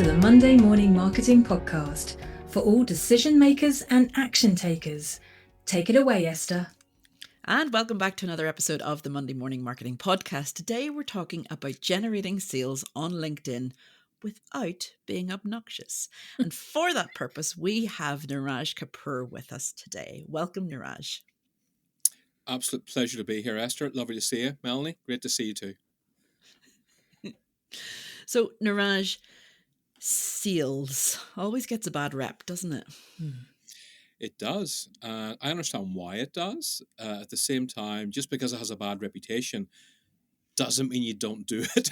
to the Monday Morning Marketing Podcast for all decision makers and action takers. Take it away, Esther. And welcome back to another episode of the Monday Morning Marketing Podcast. Today we're talking about generating sales on LinkedIn without being obnoxious. And for that purpose, we have Niraj Kapur with us today. Welcome, Niraj. Absolute pleasure to be here, Esther. Lovely to see you. Melanie, great to see you too. So, Niraj, sales always gets a bad rep, doesn't it? It does. I understand why it does. At the same time, just because it has a bad reputation doesn't mean you don't do it.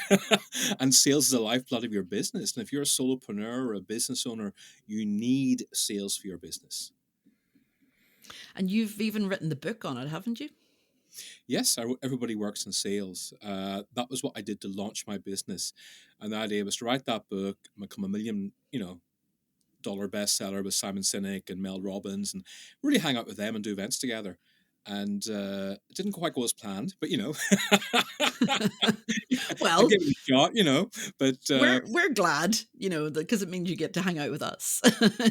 And sales is the lifeblood of your business. And if you're a solopreneur or a business owner, you need sales for your business. And you've even written the book on it, haven't you? Yes, everybody works in sales. That was what I did to launch my business. And the idea was to write that book, become $1 million, dollar bestseller with Simon Sinek and Mel Robbins, and really hang out with them and do events together. And it didn't quite go as planned, but Well, I gave it a shot, but we're glad, because it means you get to hang out with us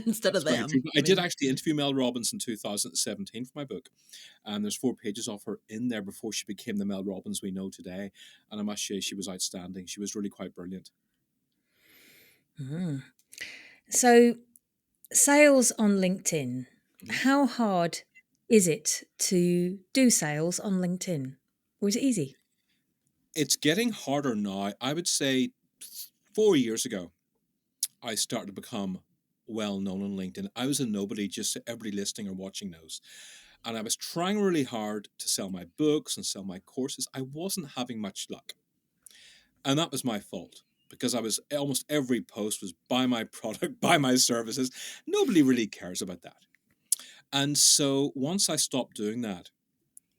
instead of them. I did actually interview Mel Robbins in 2017 for my book, and there's 4 pages of her in there before she became the Mel Robbins we know today. And I must say, she was outstanding. She was really quite brilliant. So, sales on LinkedIn. How hard is it to do sales on LinkedIn? Or is it easy? It's getting harder now. I would say 4 years ago, I started to become well known on LinkedIn. I was a nobody, just so everybody listening or watching knows. And I was trying really hard to sell my books and sell my courses. I wasn't having much luck. And that was my fault, because almost every post was buy my product, buy my services. Nobody really cares about that. And so once I stopped doing that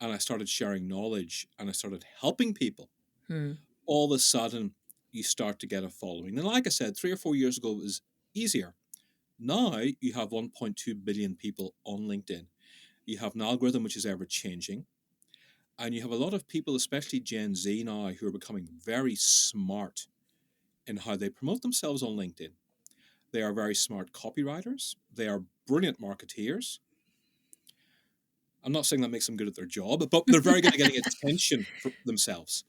and I started sharing knowledge and I started helping people, all of a sudden you start to get a following. And like I said, 3 or 4 years ago, it was easier. Now you have 1.2 billion people on LinkedIn. You have an algorithm which is ever changing. And you have a lot of people, especially Gen Z now, who are becoming very smart in how they promote themselves on LinkedIn. They are very smart copywriters. They are brilliant marketeers. I'm not saying that makes them good at their job, but they're very good at getting attention for themselves.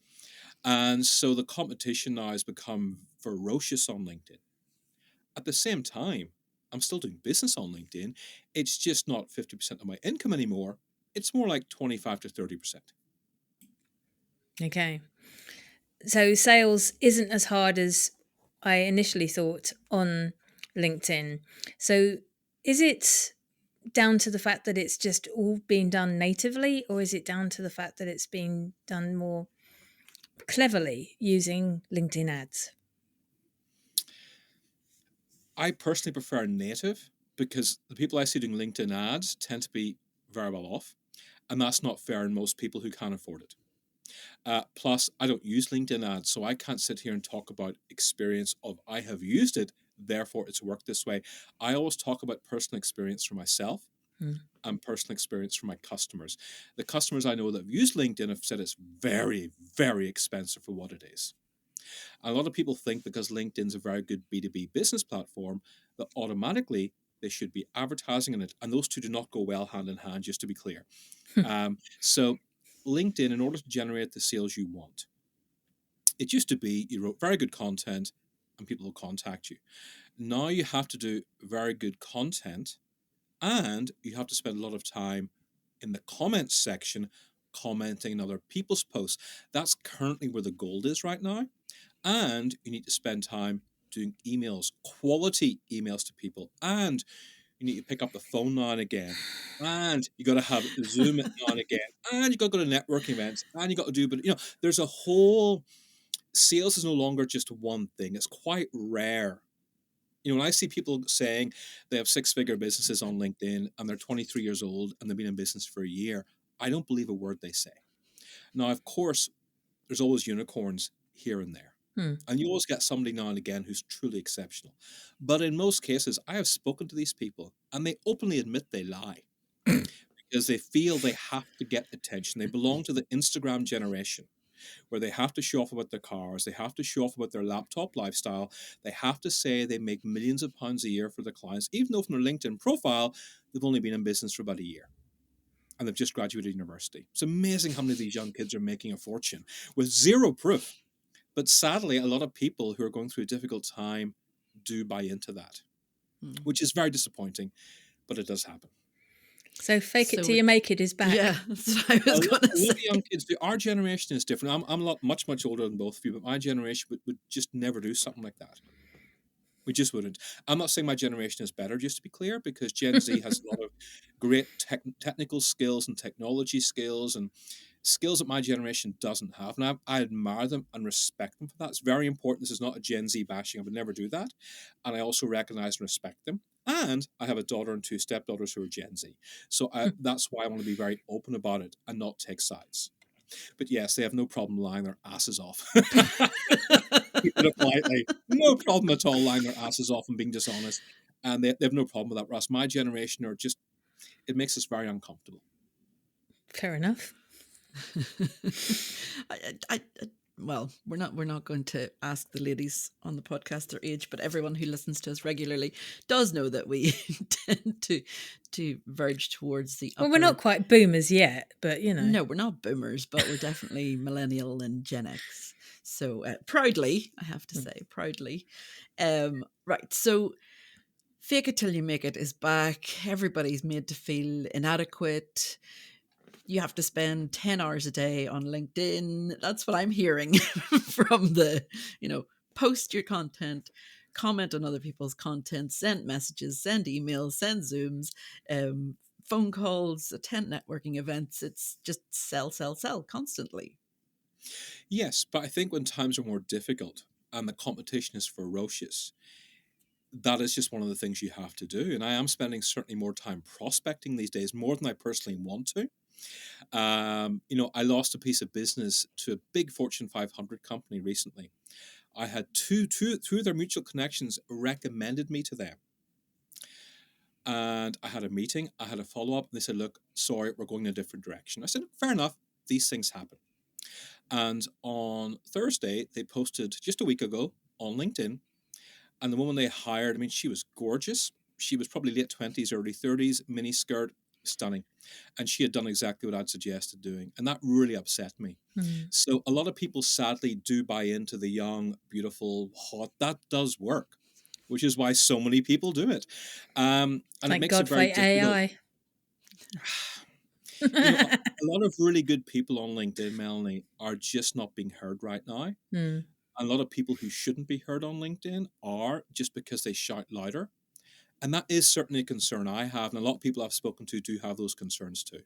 And so the competition now has become ferocious on LinkedIn. At the same time, I'm still doing business on LinkedIn. It's just not 50% of my income anymore. It's more like 25 to 30%. Okay. So sales isn't as hard as I initially thought on LinkedIn. So is it down to the fact that it's just all being done natively, or is it down to the fact that it's being done more cleverly using LinkedIn ads? I personally prefer native, because the people I see doing LinkedIn ads tend to be very well off, and that's not fair in most people who can't afford it. Plus, I don't use LinkedIn ads, so I can't sit here and talk about experience of I have used it, therefore it's worked this way. I always talk about personal experience for myself and personal experience for my customers. The customers I know that have used LinkedIn have said it's very, very expensive for what it is. A lot of people think because LinkedIn's a very good B2B business platform that automatically they should be advertising in it. And those two do not go well hand in hand, just to be clear. So LinkedIn, in order to generate the sales you want, it used to be you wrote very good content and people will contact you. Now you have to do very good content and you have to spend a lot of time in the comments section commenting on other people's posts. That's currently where the gold is right now. And you need to spend time doing emails, quality emails to people. And you need to pick up the phone now and again. And you got to have Zoom now and again. And you got to go to networking events. And you got to do, but there's a whole, sales is no longer just one thing. It's quite rare. When I see people saying they have 6-figure businesses on LinkedIn and they're 23 years old and they've been in business for a year, I don't believe a word they say. Now, of course, there's always unicorns here and there. And you always get somebody now and again who's truly exceptional. But in most cases, I have spoken to these people and they openly admit they lie because they feel they have to get attention. They belong to the Instagram generation. where they have to show off about their cars, they have to show off about their laptop lifestyle, they have to say they make millions of pounds a year for their clients, even though from their LinkedIn profile, they've only been in business for about a year and they've just graduated university. It's amazing how many of these young kids are making a fortune with zero proof. But sadly, a lot of people who are going through a difficult time do buy into that, which is very disappointing, but it does happen. So fake it So till you make it is back. Yeah, that's what I A was lot, going to a lot of say. young kids do. Our generation is different. I'm a lot, much older than both of you, but my generation would just never do something like that. We just wouldn't. I'm not saying my generation is better, just to be clear, because Gen Z has a lot of great technical skills and technology skills and skills that my generation doesn't have. And I admire them and respect them for that. It's very important. This is not a Gen Z bashing. I would never do that. And I also recognize and respect them. And I have a daughter and two stepdaughters who are Gen Z. So that's why I want to be very open about it and not take sides. But yes, they have no problem lying their asses off. Keep it up politely. No problem at all lying their asses off and being dishonest. And they have no problem with that. Whereas my generation are just, it makes us very uncomfortable. Fair enough. Well, we're not going to ask the ladies on the podcast their age, but everyone who listens to us regularly does know that we tend to verge towards the upper. Well, we're not quite boomers yet, but you know. No, we're not boomers, but we're definitely millennial and Gen X. So proudly, I have to say, proudly. Right. So fake it till you make it is back. Everybody's made to feel inadequate. You have to spend 10 hours a day on LinkedIn. That's what I'm hearing from the, post your content, comment on other people's content, send messages, send emails, send Zooms, phone calls, attend networking events. It's just sell constantly. Yes, but I think when times are more difficult and the competition is ferocious, that is just one of the things you have to do. And I am spending certainly more time prospecting these days, more than I personally want to. I lost a piece of business to a big Fortune 500 company recently. I had two of their mutual connections recommended me to them. And I had a meeting, I had a follow-up, and they said, look, sorry, we're going in a different direction. I said, fair enough, these things happen. And on Thursday, they posted just a week ago on LinkedIn, and the woman they hired, I mean, she was gorgeous. She was probably late 20s, early 30s, mini skirt, stunning. And she had done exactly what I'd suggested doing. And that really upset me. So a lot of people sadly do buy into the young, beautiful, hot. That does work, which is why so many people do it. And Thank it makes God it very for difficult. AI. A lot of really good people on LinkedIn, Melanie, are just not being heard right now. A lot of people who shouldn't be heard on LinkedIn are, just because they shout louder. And that is certainly a concern I have. And a lot of people I've spoken to do have those concerns too.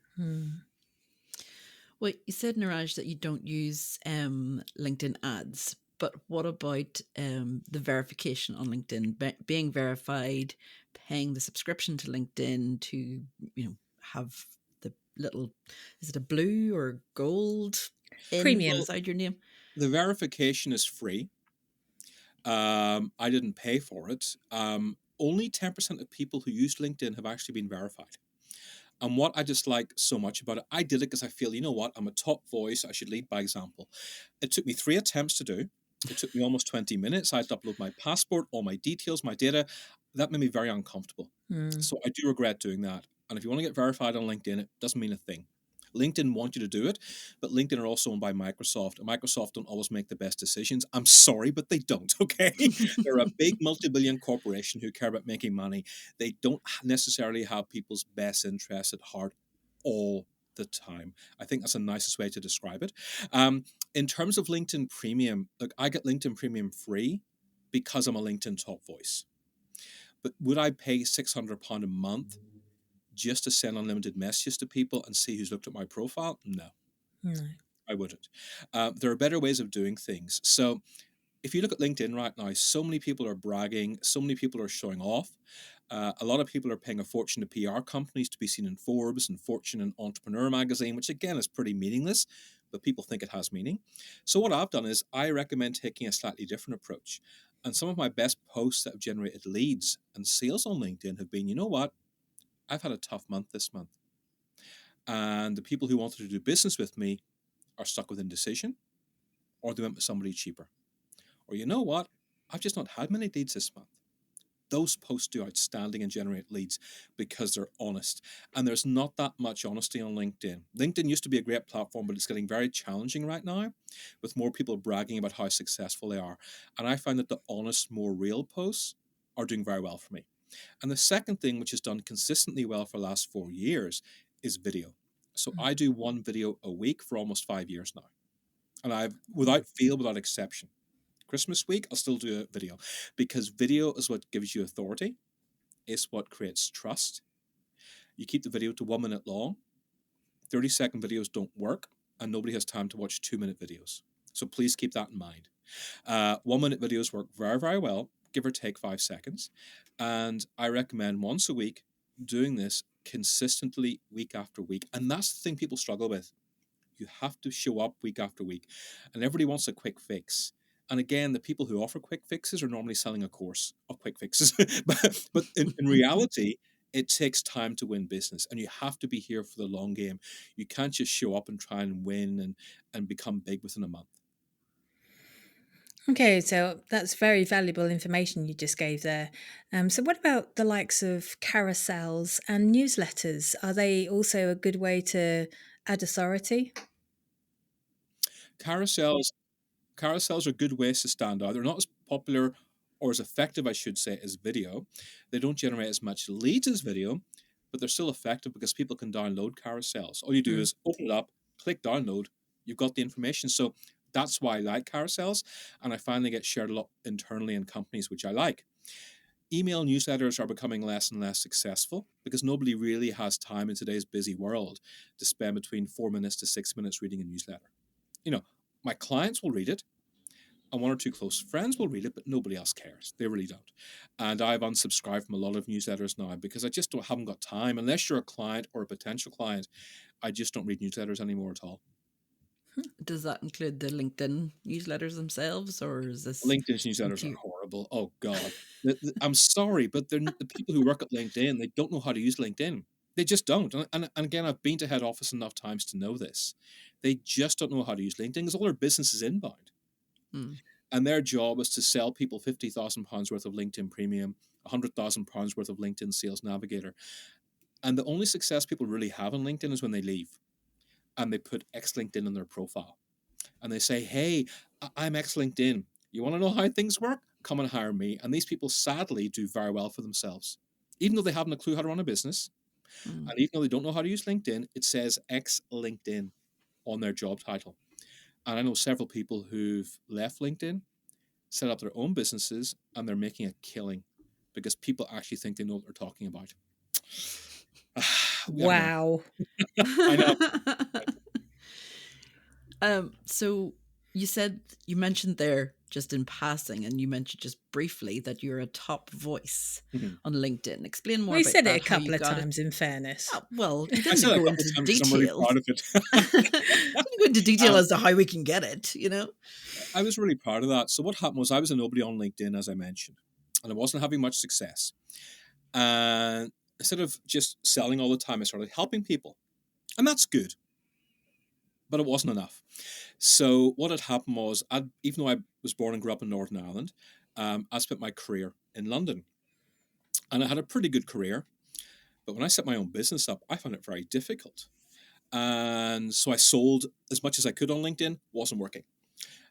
Well, you said, Niraj, that you don't use LinkedIn ads, but what about the verification on LinkedIn, being verified, paying the subscription to LinkedIn to, have the little, is it a blue or gold Premium beside your name? The verification is free. I didn't pay for it. Only 10% of people who use LinkedIn have actually been verified. And what I just like so much about it, I did it because I feel, you know what, I'm a top voice, I should lead by example. It took me 3 attempts to do. It took me almost 20 minutes. I had to upload my passport, all my details, my data. That made me very uncomfortable. So I do regret doing that. And if you want to get verified on LinkedIn, it doesn't mean a thing. LinkedIn want you to do it, but LinkedIn are also owned by Microsoft, and Microsoft don't always make the best decisions. I'm sorry, but they don't, okay? They're a big multi-billion corporation who care about making money. They don't necessarily have people's best interests at heart all the time. I think that's the nicest way to describe it. In terms of LinkedIn Premium, look, I get LinkedIn Premium free because I'm a LinkedIn top voice. But would I pay £600 a month just to send unlimited messages to people and see who's looked at my profile? No, I wouldn't. There are better ways of doing things. So if you look at LinkedIn right now, so many people are bragging, so many people are showing off. A lot of people are paying a fortune to PR companies to be seen in Forbes and Fortune and Entrepreneur magazine, which again is pretty meaningless, but people think it has meaning. So what I've done is I recommend taking a slightly different approach. And some of my best posts that have generated leads and sales on LinkedIn have been, you know what? I've had a tough month this month. And the people who wanted to do business with me are stuck with indecision. or they went with somebody cheaper. Or you know what? I've just not had many leads this month. Those posts do outstanding and generate leads because they're honest. And there's not that much honesty on LinkedIn. LinkedIn used to be a great platform, but it's getting very challenging right now with more people bragging about how successful they are. And I find that the honest, more real posts are doing very well for me. And the second thing, which has done consistently well for the last 4 years, is video. So I do one video a week for almost 5 years now. And I've, without fail, without exception, Christmas week, I'll still do a video because video is what gives you authority. It's what creates trust. You keep the video to 1 minute long. 30-second videos don't work, and nobody has time to watch 2-minute videos. So please keep that in mind. 1 minute videos work very, very well, give or take 5 seconds. And I recommend once a week doing this consistently week after week. And that's the thing people struggle with. You have to show up week after week, and everybody wants a quick fix. And again, the people who offer quick fixes are normally selling a course of quick fixes. but in reality, it takes time to win business, and you have to be here for the long game. You can't just show up and try and win and become big within a month. Okay, so that's very valuable information you just gave there. So, what about the likes of carousels and newsletters? Are they also a good way to add authority? Carousels Carousels are good ways to stand out. They're not as popular or as effective, I should say, as video. They don't generate as much leads as video, but they're still effective because people can download carousels. All you do is open it up, click download, you've got the information. So that's why I like carousels, and I find they get shared a lot internally in companies, which I like. Email newsletters are becoming less and less successful because nobody really has time in today's busy world to spend between 4 minutes to 6 minutes reading a newsletter. You know, my clients will read it, and 1 or 2 close friends will read it, but nobody else cares. They really don't. And I've unsubscribed from a lot of newsletters now because I just haven't got time. Unless you're a client or a potential client, I just don't read newsletters anymore at all. Does that include the LinkedIn newsletters themselves, or is this LinkedIn's newsletters are horrible. Oh, God. I'm sorry, but the people who work at LinkedIn, they don't know how to use LinkedIn. They just don't. And again, I've been to head office enough times to know this. They just don't know how to use LinkedIn because all their business is inbound. And their job is to sell people £50,000 worth of LinkedIn Premium, £100,000 worth of LinkedIn Sales Navigator. And the only success people really have on LinkedIn is when they leave and they put ex-LinkedIn in their profile. And they say, hey, I'm ex-LinkedIn. You want to know how things work? Come and hire me. And these people sadly do very well for themselves. Even though they haven't a clue how to run a business, and even though they don't know how to use LinkedIn, it says ex-LinkedIn on their job title. And I know several people who've left LinkedIn, set up their own businesses, and they're making a killing because people actually think they know what they're talking about. Wow. I know. So you mentioned there just in passing, and you mentioned just briefly that you're a top voice on LinkedIn. Explain more We about said that. it a couple of times, in fairness. Oh, well, you I said didn't it a go couple into of times because I'm really detail. proud of it. Didn't go into detail as to how we can get it, you know? I was really proud of that. So what happened was I was a nobody on LinkedIn, as I mentioned, and I wasn't having much success. And instead of just selling all the time, I started helping people. And that's good. But it wasn't enough. So what had happened was, even though I was born and grew up in Northern Ireland, I spent my career in London. And I had a pretty good career. But when I set my own business up, I found it very difficult. And so I sold as much as I could on LinkedIn, wasn't working.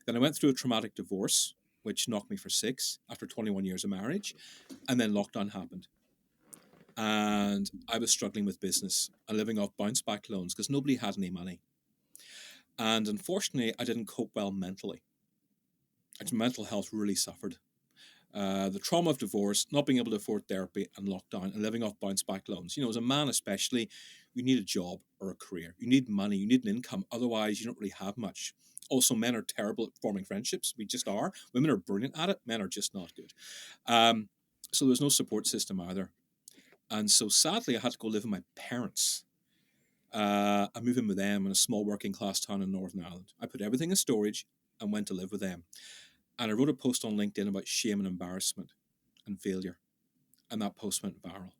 Then I went through a traumatic divorce, which knocked me for 6 after 21 years of marriage. And then lockdown happened. And I was struggling with business and living off bounce back loans because nobody had any money. And unfortunately, I didn't cope well mentally. My mental health really suffered. The trauma of divorce, not being able to afford therapy, and lockdown, and living off bounce back loans. You know, as a man especially, you need a job or a career. You need money. You need an income. Otherwise, you don't really have much. Also, men are terrible at forming friendships. We just are. Women are brilliant at it. Men are just not good. So there's no support system either. And so sadly, I had to go live with my parents. I moved in with them in a small working class town in Northern Ireland. I put everything in storage and went to live with them. And I wrote a post on LinkedIn about shame and embarrassment and failure. And that post went viral.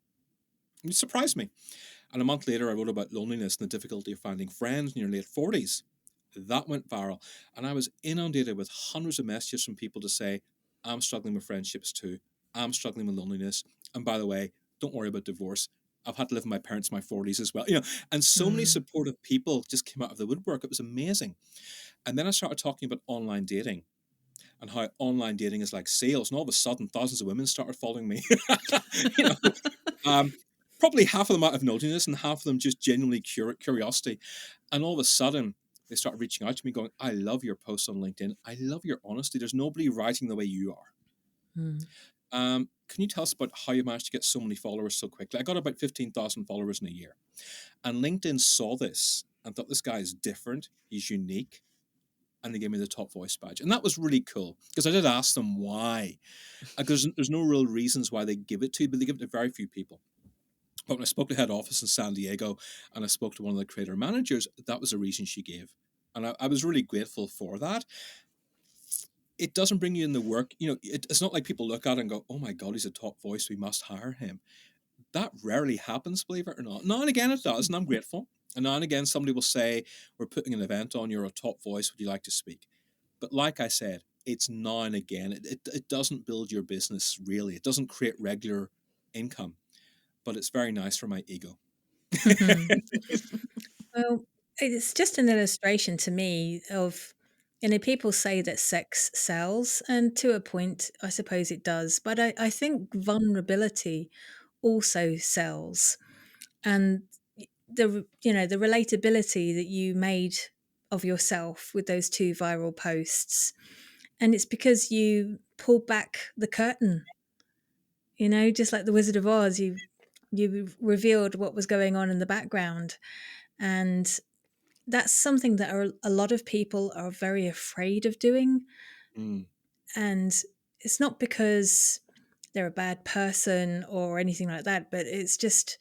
It surprised me. And a month later, I wrote about loneliness and the difficulty of finding friends in your late 40s. That went viral. And I was inundated with hundreds of messages from people to say, I'm struggling with friendships too. I'm struggling with loneliness. And by the way, don't worry about divorce. I've had to live with my parents in my 40s as well. And so many Mm. supportive people just came out of the woodwork. It was amazing. And then I started talking about online dating and how online dating is like sales. And all of a sudden, thousands of women started following me. you know, um, Probably half of them out of naughtiness and half of them just genuinely curiosity. And all of a sudden, they started reaching out to me going, I love your posts on LinkedIn. I love your honesty. There's nobody writing the way you are. Mm. Can you tell us about how you managed to get so many followers so quickly? I got about 15,000 followers in a year. And LinkedIn saw this and thought, this guy is different. He's unique. And they gave me the top voice badge. And that was really cool because I did ask them why. Because there's no real reasons why they give it to you, but they give it to very few people. But when I spoke to head office in San Diego and I spoke to one of the creator managers, that was the reason she gave. And I was really grateful for that. It doesn't bring you in the work. It's not like people look at it and go, oh my God, he's a top voice. We must hire him. That rarely happens, believe it or not. Now and again it does, and I'm grateful. And now and again somebody will say, we're putting an event on, you're a top voice, would you like to speak? But like I said, it's now and again. It doesn't build your business, really. It doesn't create regular income, but it's very nice for my ego. Well, it's just an illustration to me of, people say that sex sells, and to a point, I suppose it does. But I think vulnerability also sells. And the relatability that you made of yourself with those two viral posts, and it's because you pulled back the curtain, just like the Wizard of Oz, you revealed what was going on in the background. And that's something that a lot of people are very afraid of doing. Mm. And it's not because they're a bad person or anything like that, but it's just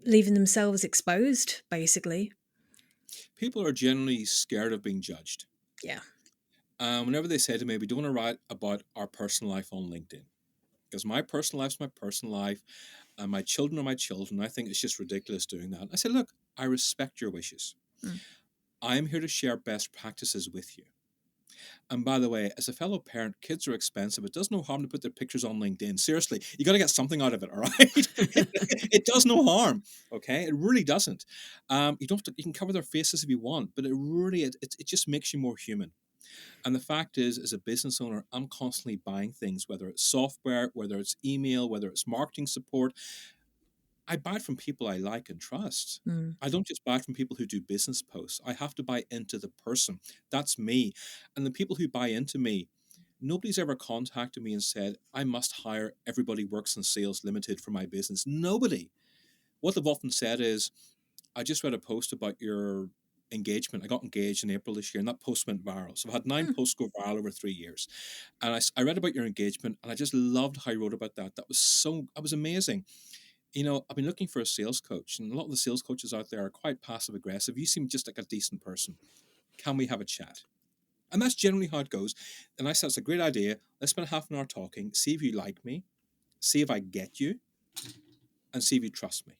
leaving themselves exposed, basically. People are generally scared of being judged. Yeah. Whenever they say to me, we don't want to write about our personal life on LinkedIn, because my personal life is my personal life and my children are my children. I think it's just ridiculous doing that. I said, look, I respect your wishes. Mm. I am here to share best practices with you. And by the way, as a fellow parent, kids are expensive. It does no harm to put their pictures on LinkedIn. Seriously, you got to get something out of it, all right? It does no harm, okay? It really doesn't. You don't have to, you can cover their faces if you want, but it just makes you more human. And the fact is, as a business owner, I'm constantly buying things, whether it's software, whether it's email, whether it's marketing support. I buy it from people I like and trust. Mm. I don't just buy it from people who do business posts. I have to buy into the person. That's me. And the people who buy into me, nobody's ever contacted me and said, I must hire Everybody Works in Sales Limited for my business. Nobody. What they've often said is, I just read a post about your engagement. I got engaged in April this year, and that post went viral. So I've had 9 Mm. posts go viral over 3 years. And I read about your engagement, and I just loved how you wrote about that. That was amazing. I've been looking for a sales coach, and a lot of the sales coaches out there are quite passive aggressive. You seem just like a decent person. Can we have a chat? And that's generally how it goes. And I said, it's a great idea. Let's spend half an hour talking, see if you like me, see if I get you, and see if you trust me.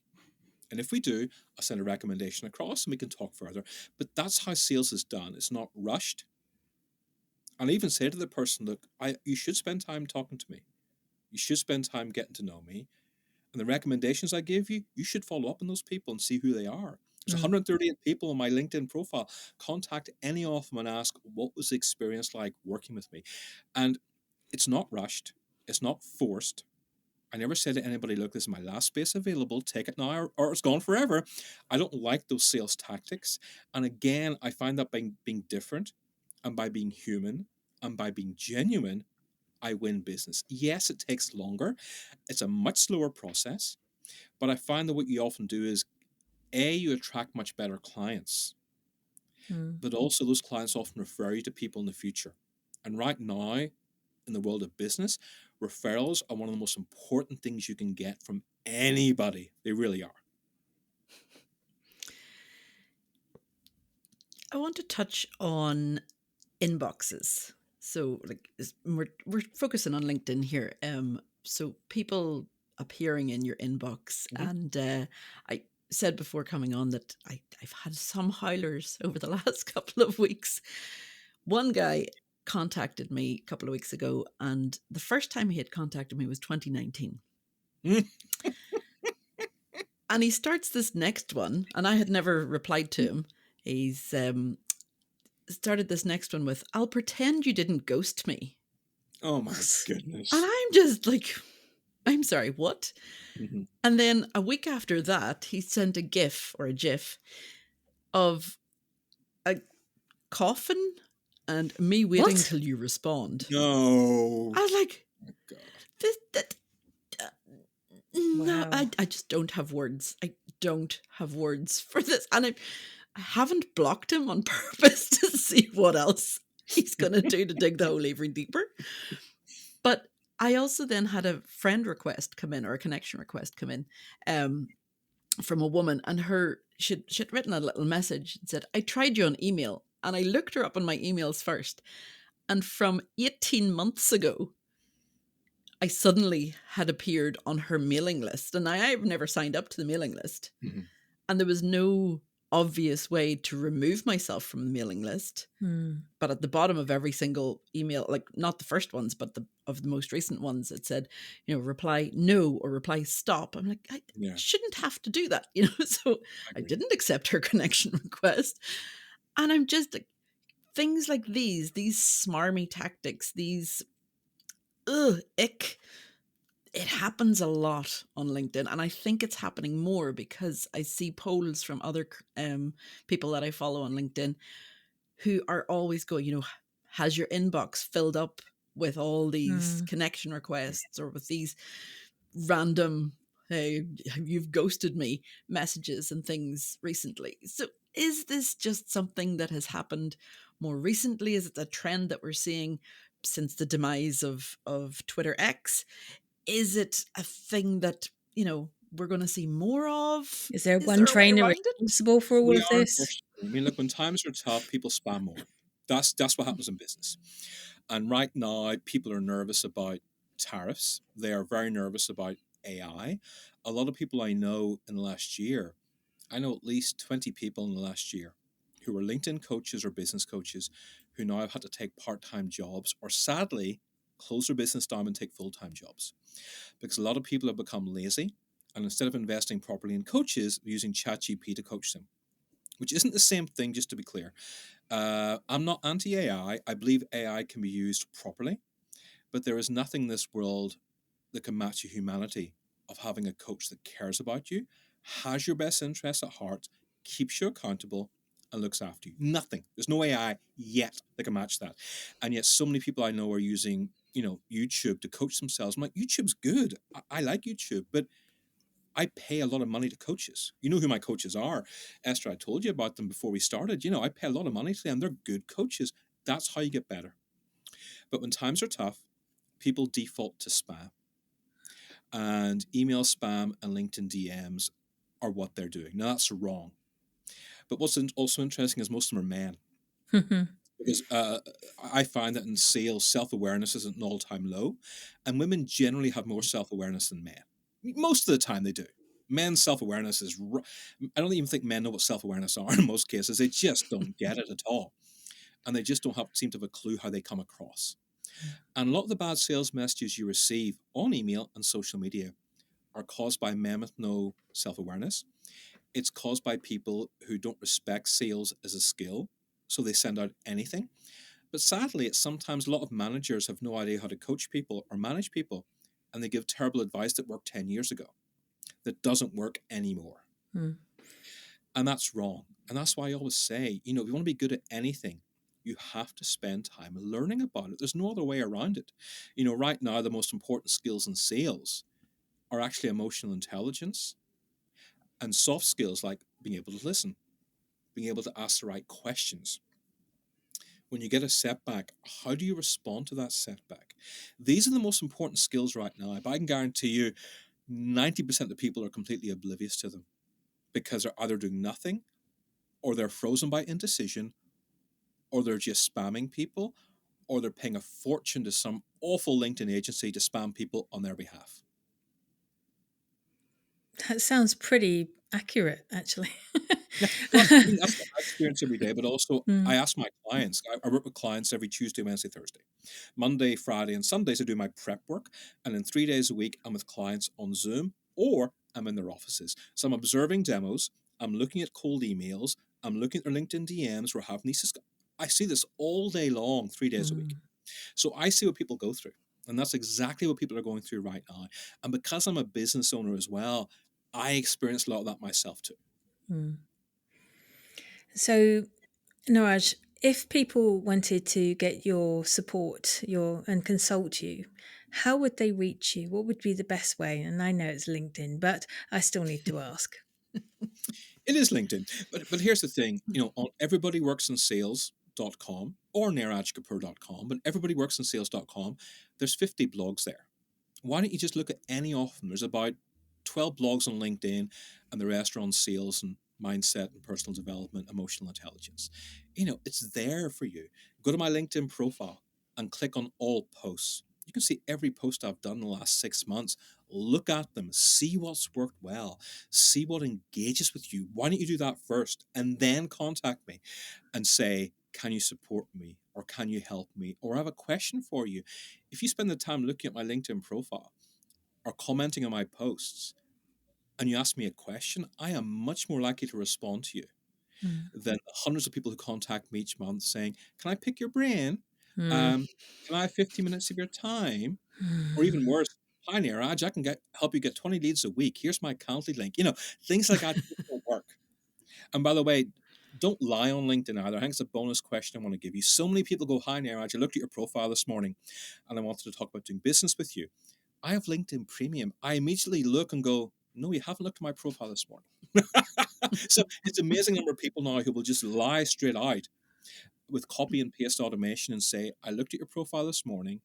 And if we do, I'll send a recommendation across and we can talk further. But that's how sales is done. It's not rushed. And I even say to the person, look, you should spend time talking to me. You should spend time getting to know me. And the recommendations I give you, you should follow up on those people and see who they are. There's Mm. 138 people on my LinkedIn profile. Contact any of them and ask, what was the experience like working with me? And it's not rushed. It's not forced. I never say to anybody, look, this is my last space available. Take it now or it's gone forever. I don't like those sales tactics. And again, I find that by being different and by being human and by being genuine, I win business. Yes, it takes longer. It's a much slower process. But I find that what you often do is, you attract much better clients, Mm. but also those clients often refer you to people in the future. And right now, in the world of business, referrals are one of the most important things you can get from anybody. They really are. I want to touch on inboxes. So, like, we're focusing on LinkedIn here. So people appearing in your inbox, Mhm. and I said before coming on that I've had some howlers over the last couple of weeks. One guy contacted me a couple of weeks ago, and the first time he had contacted me was 2019. And he starts this next one, and I had never replied to him. He's started this next one with, "I'll pretend you didn't ghost me." Oh my goodness. And I'm just like, I'm sorry, what? Mhm. And then a week after that, he sent a GIF or a GIF of a coffin and me waiting What? till you respond. No. I was like, Oh, God. this, that, no, Wow. I just don't have words. I don't have words for this. And I haven't blocked him on purpose to see what else he's going to do to dig the hole even deeper. But I also then had a friend request come in, or a connection request come in, from a woman, and she'd written a little message and said, "I tried you on email," and I looked her up on my emails first, and from 18 months ago, I suddenly had appeared on her mailing list, and I've never signed up to the mailing list, Mhm. and there was no obvious way to remove myself from the mailing list. Hmm. But at the bottom of every single email, like not the first ones, but of the most recent ones, it said, reply no or reply stop. I'm like, I Yeah, shouldn't have to do that, So I I agree. didn't accept her connection request. And I'm just like, things like these smarmy tactics, these ick. It happens a lot on LinkedIn, and I think it's happening more because I see polls from other people that I follow on LinkedIn who are always going, has your inbox filled up with all these Hmm. connection requests or with these random, hey, you've ghosted me messages and things recently? So is this just something that has happened more recently? Is it a trend that we're seeing since the demise of Twitter X? Is it a thing that, we're going to see more of? Is there Is one there a way trainer around it? responsible for all We of are, this? unfortunately. I mean, look, when times are tough, people spam more. That's what happens in business. And right now, people are nervous about tariffs. They are very nervous about AI. A lot of people I know in the last year, I know at least 20 people in the last year who were LinkedIn coaches or business coaches who now have had to take part-time jobs or sadly close their business down and take full-time jobs. Because a lot of people have become lazy, and instead of investing properly in coaches, they're using ChatGPT to coach them, which isn't the same thing, just to be clear. I'm not anti-AI. I believe AI can be used properly, but there is nothing in this world that can match the humanity of having a coach that cares about you, has your best interests at heart, keeps you accountable, and looks after you. Nothing. There's no AI yet that can match that. And yet so many people I know are using, YouTube to coach themselves. I'm like, YouTube's good. I like YouTube, but I pay a lot of money to coaches. You know who my coaches are. Esther, I told you about them before we started. I pay a lot of money to them. They're good coaches. That's how you get better. But when times are tough, people default to spam. And email spam and LinkedIn DMs are what they're doing. Now, that's wrong. But what's also interesting is most of them are men. Because I find that in sales, self-awareness is at an all-time low. And women generally have more self-awareness than men. Most of the time they do. Men's self-awareness is... I don't even think men know what self-awareness are in most cases. They just don't get it at all. And they just don't seem to have a clue how they come across. And a lot of the bad sales messages you receive on email and social media are caused by men with no self-awareness. It's caused by people who don't respect sales as a skill, so they send out anything. But sadly, it's sometimes a lot of managers have no idea how to coach people or manage people, and they give terrible advice that worked 10 years ago that doesn't work anymore. Hmm. And that's wrong. And that's why I always say, if you want to be good at anything, you have to spend time learning about it. There's no other way around it. Right now, the most important skills in sales are actually emotional intelligence and soft skills like being able to listen, being able to ask the right questions. When you get a setback, how do you respond to that setback? These are the most important skills right now, but I can guarantee you 90% of people are completely oblivious to them because they're either doing nothing or they're frozen by indecision or they're just spamming people or they're paying a fortune to some awful LinkedIn agency to spam people on their behalf. That sounds pretty accurate, actually. Yeah, well, I mean, that's what I experience every day, but also I Mm, ask my clients. I work with clients every Tuesday, Wednesday, Thursday. Monday, Friday, and Sundays, I do my prep work. And then 3 days a week, I'm with clients on Zoom or I'm in their offices. So I'm observing demos, I'm looking at cold emails, I'm looking at their LinkedIn DMs, we're having these. I see this all day long, 3 days a week. mm, So I see what people go through. And that's exactly what people are going through right now. And because I'm a business owner as well, I experience a lot of that myself too. mm. So, Niraj, if people wanted to get your support and consult you, how would they reach you? What would be the best way? And I know it's LinkedIn, but I still need to ask. It is LinkedIn. But here's the thing, on everybodyworksinsales.com or nirajkapur.com, but everybodyworksinsales.com, there's 50 blogs there. Why don't you just look at any of them? There's about 12 blogs on LinkedIn, and the rest are on sales and mindset and personal development, emotional intelligence. It's there for you. Go to my LinkedIn profile and click on all posts. You can see every post I've done in the last 6 months. Look at them, see what's worked well, see what engages with you. Why don't you do that first and then contact me and say, can you support me? Or can you help me? Or I have a question for you. If you spend the time looking at my LinkedIn profile or commenting on my posts and you ask me a question, I am much more likely to respond to you Mm, than hundreds of people who contact me each month saying, can I pick your brain? mm, Can I have 50 minutes of your time? Or even mm, worse, hi Niraj, I can help you get 20 leads a week. Here's my Calendly link. Things like that just don't work. And by the way, don't lie on LinkedIn either. I think it's a bonus question I want to give you. So many people go, hi Niraj, I looked at your profile this morning and I wanted to talk about doing business with you. I have LinkedIn Premium. I immediately look and go, no, you haven't looked at my profile this morning. So it's amazing number of people now who will just lie straight out with copy and paste automation and say, I looked at your profile this morning.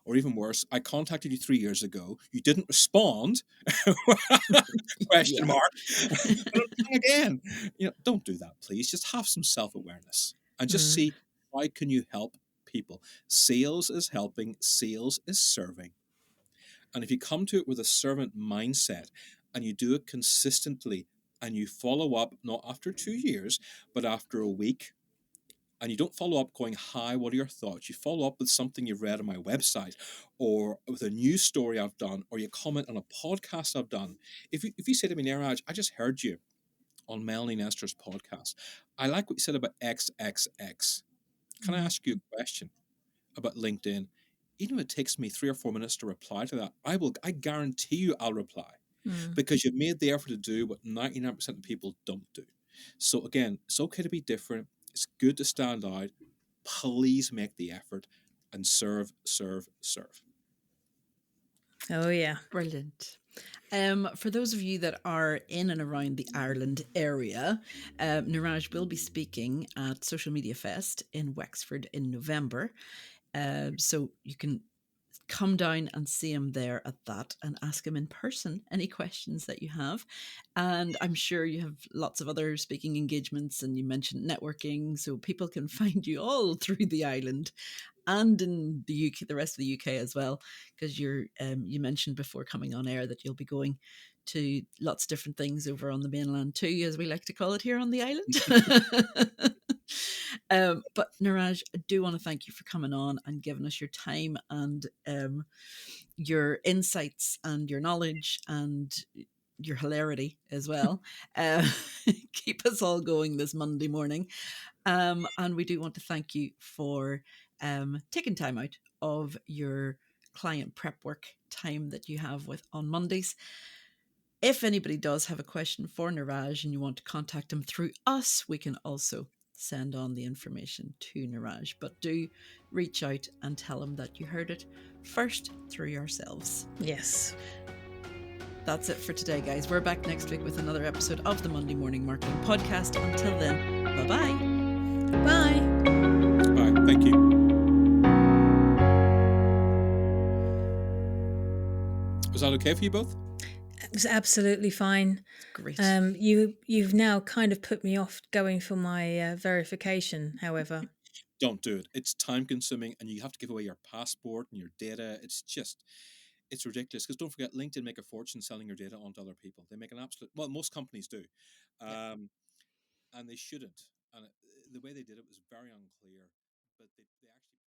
Or even worse, I contacted you 3 years ago. You didn't respond. Question Yeah. mark. But I'm again. Don't do that, please. Just have some self-awareness and just mm, see how can you help people. Sales is helping. Sales is serving. And if you come to it with a servant mindset and you do it consistently and you follow up not after 2 years, but after a week, and you don't follow up going, hi, what are your thoughts? You follow up with something you've read on my website or with a news story I've done, or you comment on a podcast I've done. If you say to me, Niraj, I just heard you on Melanie Nestor's podcast. I like what you said about XXX. Can I mm, ask you a question about LinkedIn? Even if it takes me 3 or 4 minutes to reply to that, I guarantee you I'll reply mm. because you've made the effort to do what 99% of people don't do. So again, it's okay to be different. It's good to stand out. Please make the effort and serve, serve, serve. Oh, yeah. Brilliant. For those of you that are in and around the Ireland area, Niraj will be speaking at Social Media Fest in Wexford in November. So you can come down and see him there at that and ask him in person any questions that you have. And I'm sure you have lots of other speaking engagements, and you mentioned networking, so people can find you all through the island and in the UK, the rest of the UK as well, because you mentioned before coming on air that you'll be going to lots of different things over on the mainland too, as we like to call it here on the island. But Niraj, I do want to thank you for coming on and giving us your time and your insights and your knowledge and your hilarity as well. Uh, keep us all going this Monday morning. And we do want to thank you for taking time out of your client prep work time that you have with on Mondays. If anybody does have a question for Niraj and you want to contact him through us, we can also send on the information to Niraj. But do reach out and tell him that you heard it first through yourselves. Yes. That's it for today, guys. We're back next week with another episode of the Monday Morning Marketing Podcast. Until then, bye-bye. Bye. All right, thank you. Was that okay for you both? It was absolutely fine. Great. You've now kind of put me off going for my verification. However, Don't do it. It's time consuming and you have to give away your passport and your data. it's ridiculous because don't forget, LinkedIn make a fortune selling your data onto other people. They make an absolute, well, most companies do, Yeah. and they shouldn't. And the way they did it was very unclear, but they actually.